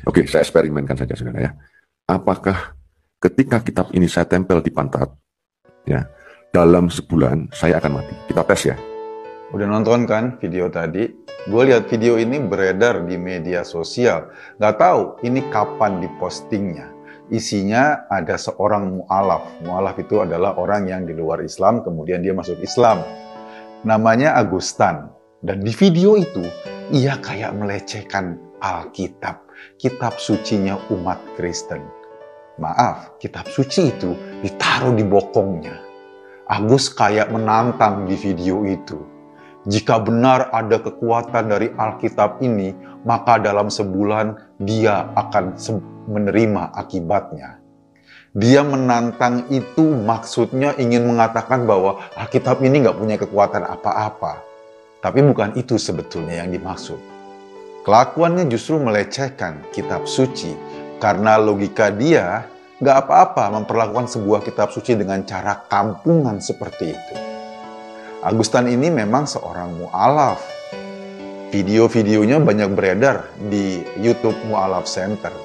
Oke, saya eksperimenkan saja saudara ya. Apakah ketika kitab ini saya tempel di pantat, ya, dalam sebulan saya akan mati? Kita tes ya. Udah nonton kan video tadi? Gue lihat video ini beredar di media sosial. Gak tahu ini kapan dipostingnya. Isinya ada seorang mu'alaf. Mu'alaf itu adalah orang yang di luar Islam, kemudian dia masuk Islam. Namanya Agustan. Dan di video itu, ia kayak melecehkan Alkitab, kitab sucinya umat Kristen. Maaf, kitab suci itu ditaruh di bokongnya. Agus kayak menantang di video itu. Jika benar ada kekuatan dari Alkitab ini, maka dalam sebulan dia akan menerima akibatnya. Dia menantang itu maksudnya ingin mengatakan bahwa Alkitab ini nggak punya kekuatan apa-apa. Tapi bukan itu sebetulnya yang dimaksud. Kelakuannya justru melecehkan kitab suci, karena logika dia nggak apa-apa memperlakukan sebuah kitab suci dengan cara kampungan seperti itu. Agustan ini memang seorang mu'alaf. Video-videonya banyak beredar di YouTube Mu'alaf Center.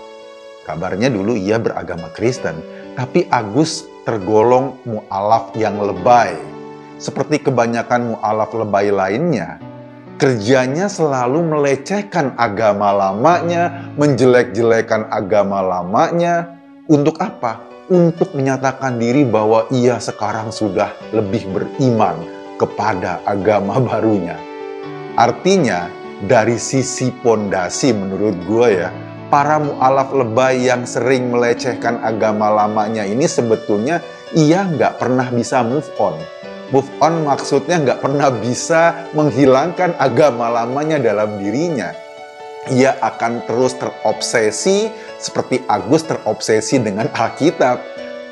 Kabarnya dulu ia beragama Kristen, tapi Agus tergolong mu'alaf yang lebay. Seperti kebanyakan mu'alaf lebay lainnya, kerjanya selalu melecehkan agama lamanya, menjelek-jelekan agama lamanya. Untuk apa? Untuk menyatakan diri bahwa ia sekarang sudah lebih beriman kepada agama barunya. Artinya, dari sisi pondasi menurut gue ya, para mu'alaf lebay yang sering melecehkan agama lamanya ini sebetulnya ia nggak pernah bisa move on. Move on maksudnya nggak pernah bisa menghilangkan agama lamanya dalam dirinya. Ia akan terus terobsesi seperti Agus terobsesi dengan Alkitab.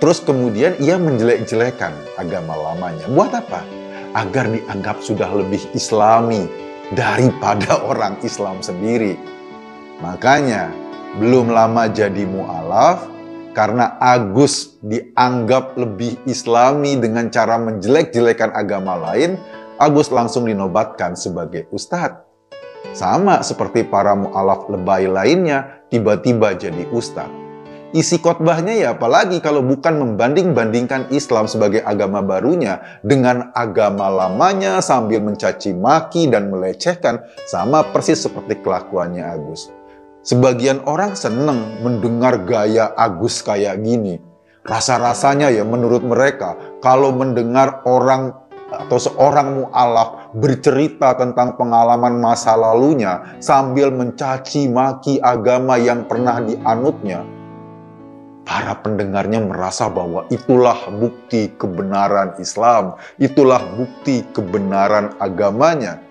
Terus kemudian ia menjelek-jelekan agama lamanya. Buat apa? Agar dianggap sudah lebih Islami daripada orang Islam sendiri. Makanya belum lama jadi mu'alaf karena Agus dianggap lebih Islami dengan cara menjelek-jelekan agama lain, Agus langsung dinobatkan sebagai ustadz. Sama seperti para mu'alaf lebay lainnya tiba-tiba jadi ustadz. Isi khotbahnya ya apalagi kalau bukan membanding-bandingkan Islam sebagai agama barunya dengan agama lamanya sambil mencaci maki dan melecehkan, sama persis seperti kelakuannya Agus. Sebagian orang seneng mendengar gaya Agus kayak gini. Rasa-rasanya ya menurut mereka kalau mendengar orang atau seorang mu'alaf bercerita tentang pengalaman masa lalunya sambil mencaci maki agama yang pernah dianutnya, para pendengarnya merasa bahwa itulah bukti kebenaran Islam, itulah bukti kebenaran agamanya.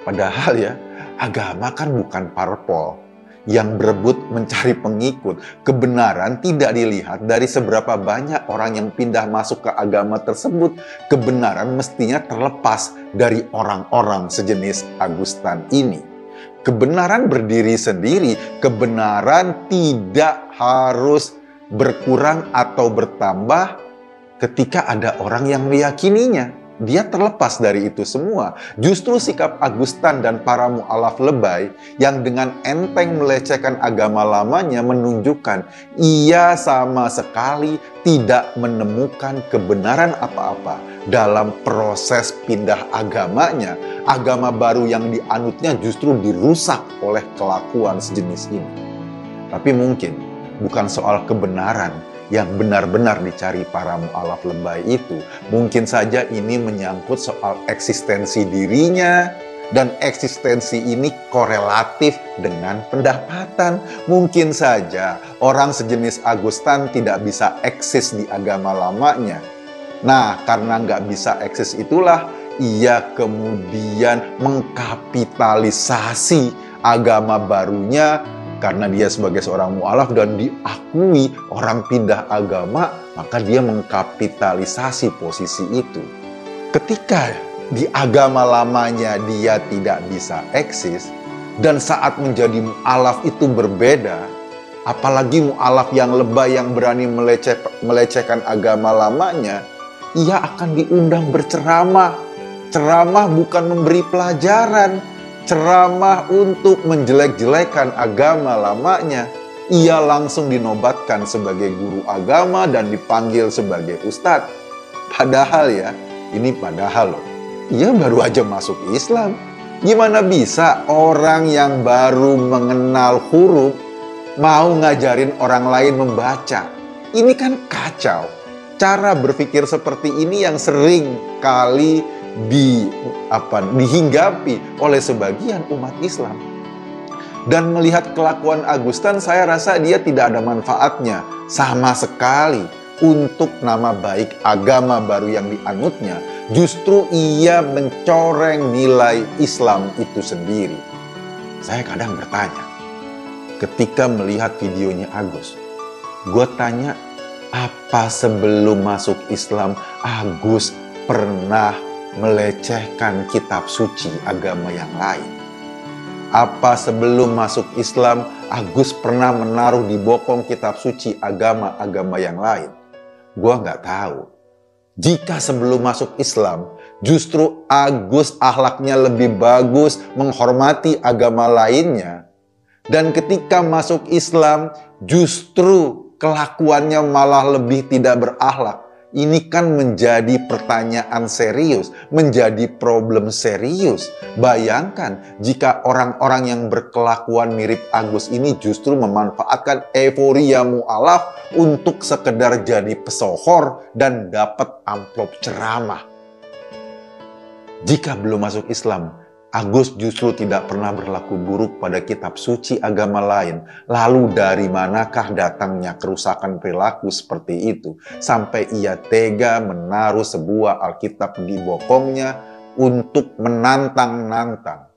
Padahal ya, agama kan bukan parpol yang berebut mencari pengikut. Kebenaran tidak dilihat dari seberapa banyak orang yang pindah masuk ke agama tersebut. Kebenaran mestinya terlepas dari orang-orang sejenis Agustan ini. Kebenaran berdiri sendiri, kebenaran tidak harus berkurang atau bertambah ketika ada orang yang meyakininya. Dia terlepas dari itu semua. Justru sikap Agustan dan para mu'alaf lebay yang dengan enteng melecehkan agama lamanya menunjukkan ia sama sekali tidak menemukan kebenaran apa-apa dalam proses pindah agamanya. Agama baru yang dianutnya justru dirusak oleh kelakuan sejenis ini. Tapi mungkin bukan soal kebenaran yang benar-benar dicari para mu'alaf lebay itu. Mungkin saja ini menyangkut soal eksistensi dirinya, dan eksistensi ini korelatif dengan pendapatan. Mungkin saja orang sejenis Agustan tidak bisa eksis di agama lamanya. Nah, karena nggak bisa eksis itulah ia kemudian mengkapitalisasi agama barunya. Karena dia sebagai seorang mu'alaf dan diakui orang pindah agama, maka dia mengkapitalisasi posisi itu. Ketika di agama lamanya dia tidak bisa eksis, dan saat menjadi mu'alaf itu berbeda, apalagi mu'alaf yang lebay yang berani melecehkan agama lamanya, ia akan diundang berceramah. Ceramah bukan memberi pelajaran. ceramah untuk menjelek-jelekan agama lamanya, ia langsung dinobatkan sebagai guru agama dan dipanggil sebagai ustadz. Padahal ya, ini padahal loh, ia baru aja masuk Islam. Gimana bisa orang yang baru mengenal huruf mau ngajarin orang lain membaca? Ini kan kacau. Cara berpikir seperti ini yang sering kali dihinggapi oleh sebagian umat Islam. Dan melihat kelakuan Agustan, saya rasa dia tidak ada manfaatnya sama sekali untuk nama baik agama baru yang dianutnya. Justru ia mencoreng nilai Islam itu sendiri. Saya kadang bertanya, ketika melihat videonya Agus, gue tanya, apa sebelum masuk Islam Agus pernah melecehkan kitab suci agama yang lain? Apa sebelum masuk Islam Agus pernah menaruh di bokong kitab suci agama-agama yang lain? Gua nggak tahu. Jika sebelum masuk Islam justru Agus akhlaknya lebih bagus, menghormati agama lainnya, dan ketika masuk Islam justru kelakuannya malah lebih tidak berakhlak. Ini kan menjadi pertanyaan serius, menjadi problem serius. Bayangkan jika orang-orang yang berkelakuan mirip Agus ini justru memanfaatkan euforia mu'alaf untuk sekedar jadi pesohor dan dapat amplop ceramah. Jika belum masuk Islam, Agus justru tidak pernah berlaku buruk pada kitab suci agama lain. Lalu dari manakah datangnya kerusakan perilaku seperti itu? Sampai ia tega menaruh sebuah Alkitab di bokongnya untuk menantang-nantang.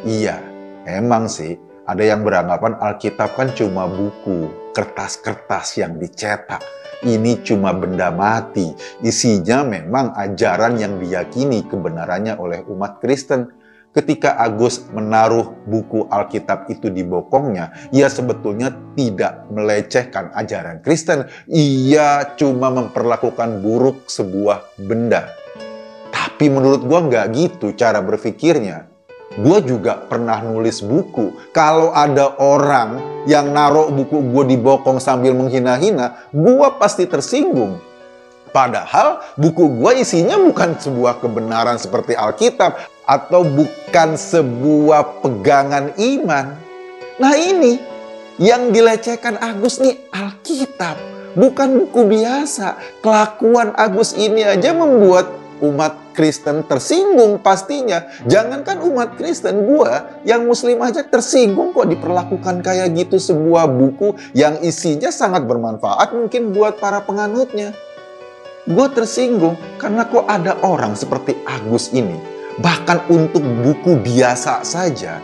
Iya, emang sih ada yang beranggapan Alkitab kan cuma buku, kertas-kertas yang dicetak. Ini cuma benda mati. Isinya memang ajaran yang diyakini kebenarannya oleh umat Kristen. Ketika Agus menaruh buku Alkitab itu di bokongnya, ia sebetulnya tidak melecehkan ajaran Kristen. Ia cuma memperlakukan buruk sebuah benda. Tapi menurut gua nggak gitu cara berpikirnya. Gua juga pernah nulis buku. Kalau ada orang yang naruh buku gua di bokong sambil menghina-hina, gua pasti tersinggung. Padahal buku gua isinya bukan sebuah kebenaran seperti Alkitab atau bukan sebuah pegangan iman. Nah ini yang dilecehkan Agus nih Alkitab, bukan buku biasa. Kelakuan Agus ini aja membuat umat Kristen tersinggung pastinya. Jangankan umat Kristen, gua yang Muslim aja tersinggung kok diperlakukan kayak gitu sebuah buku yang isinya sangat bermanfaat mungkin buat para penganutnya. Gue tersinggung karena kok ada orang seperti Agus ini, bahkan untuk buku biasa saja,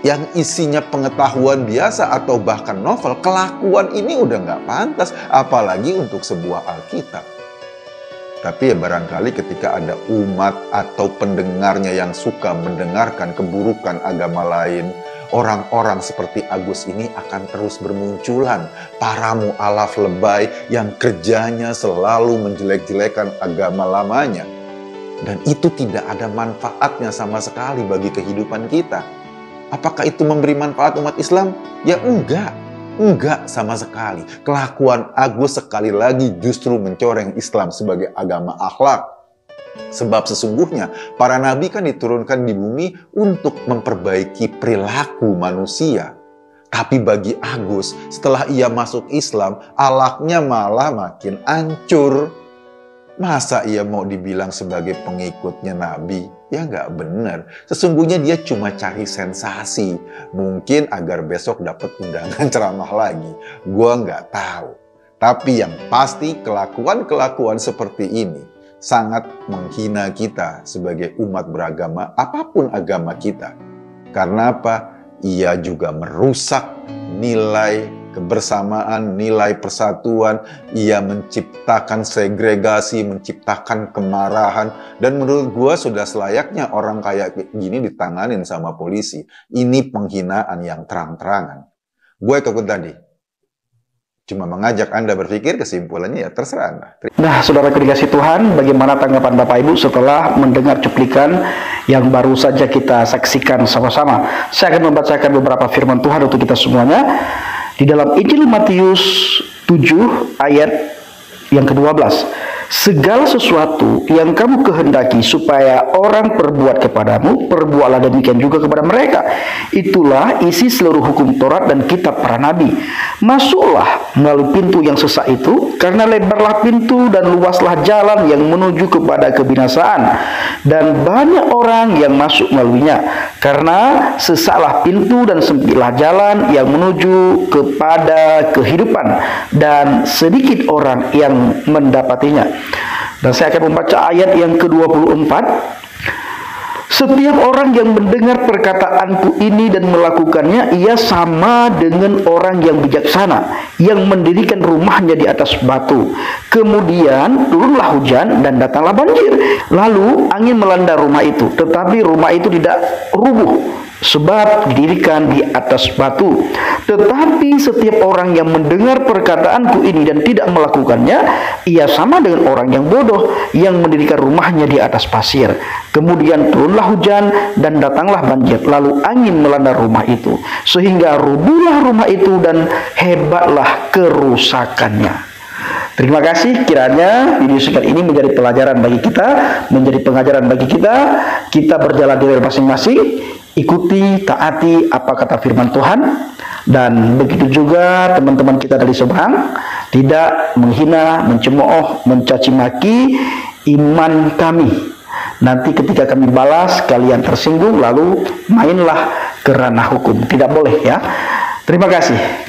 yang isinya pengetahuan biasa atau bahkan novel, kelakuan ini udah nggak pantas, apalagi untuk sebuah Alkitab. Tapi ya barangkali ketika ada umat atau pendengarnya yang suka mendengarkan keburukan agama lain, orang-orang seperti Agus ini akan terus bermunculan. Para mu'alaf lebay yang kerjanya selalu menjelek-jelekan agama lamanya. Dan itu tidak ada manfaatnya sama sekali bagi kehidupan kita. Apakah itu memberi manfaat umat Islam? Ya enggak. Enggak sama sekali. Kelakuan Agus sekali lagi justru mencoreng Islam sebagai agama akhlak. Sebab sesungguhnya para nabi kan diturunkan di bumi untuk memperbaiki perilaku manusia. Tapi bagi Agus, setelah ia masuk Islam, akhlaknya malah makin hancur. Masa ia mau dibilang sebagai pengikutnya nabi? Ya nggak benar. Sesungguhnya dia cuma cari sensasi. Mungkin agar besok dapat undangan ceramah lagi. Gua nggak tahu. Tapi yang pasti kelakuan-kelakuan seperti ini sangat menghina kita sebagai umat beragama, apapun agama kita. Karena apa? Ia juga merusak nilai kebersamaan, nilai persatuan. Ia menciptakan segregasi, menciptakan kemarahan. Dan menurut gua sudah selayaknya orang kayak gini ditanganin sama polisi. Ini penghinaan yang terang-terangan. Gue ikut tadi. Cuma mengajak Anda berpikir, kesimpulannya ya terserah Anda. Nah, saudara dikasih Tuhan, bagaimana tanggapan Bapak Ibu setelah mendengar cuplikan yang baru saja kita saksikan sama-sama? Saya akan membacakan beberapa firman Tuhan untuk kita semuanya. Di dalam Injil Matius 7 ayat yang ke-12. Segala sesuatu yang kamu kehendaki supaya orang perbuat kepadamu, perbuatlah demikian juga kepada mereka. Itulah isi seluruh hukum Taurat dan kitab para nabi. Masuklah melalui pintu yang sesak itu, karena lebarlah pintu dan luaslah jalan yang menuju kepada kebinasaan, dan banyak orang yang masuk melaluinya. Karena sesaklah pintu dan sempitlah jalan yang menuju kepada kehidupan, dan sedikit orang yang mendapatinya. Dan saya akan membaca ayat yang ke-24. Setiap orang yang mendengar perkataanku ini dan melakukannya, ia sama dengan orang yang bijaksana, yang mendirikan rumahnya di atas batu. Kemudian turunlah hujan dan datanglah banjir. Lalu angin melanda rumah itu, tetapi rumah itu tidak rubuh, sebab didirikan di atas batu. Tetapi setiap orang yang mendengar perkataanku ini dan tidak melakukannya, ia sama dengan orang yang bodoh, yang mendirikan rumahnya di atas pasir. Kemudian turunlah hujan dan datanglah banjir, lalu angin melanda rumah itu, sehingga rubuhlah rumah itu dan hebatlah kerusakannya. Terima kasih, kiranya video singkat ini menjadi pelajaran bagi kita, menjadi pengajaran bagi kita. Kita berjalan di dalam masing-masing, ikuti, taati apa kata firman Tuhan. Dan begitu juga teman-teman kita dari seberang, tidak menghina, mencemooh, mencaci maki iman kami. Nanti ketika kami balas, kalian tersinggung, lalu mainlah ke ranah hukum. Tidak boleh ya. Terima kasih.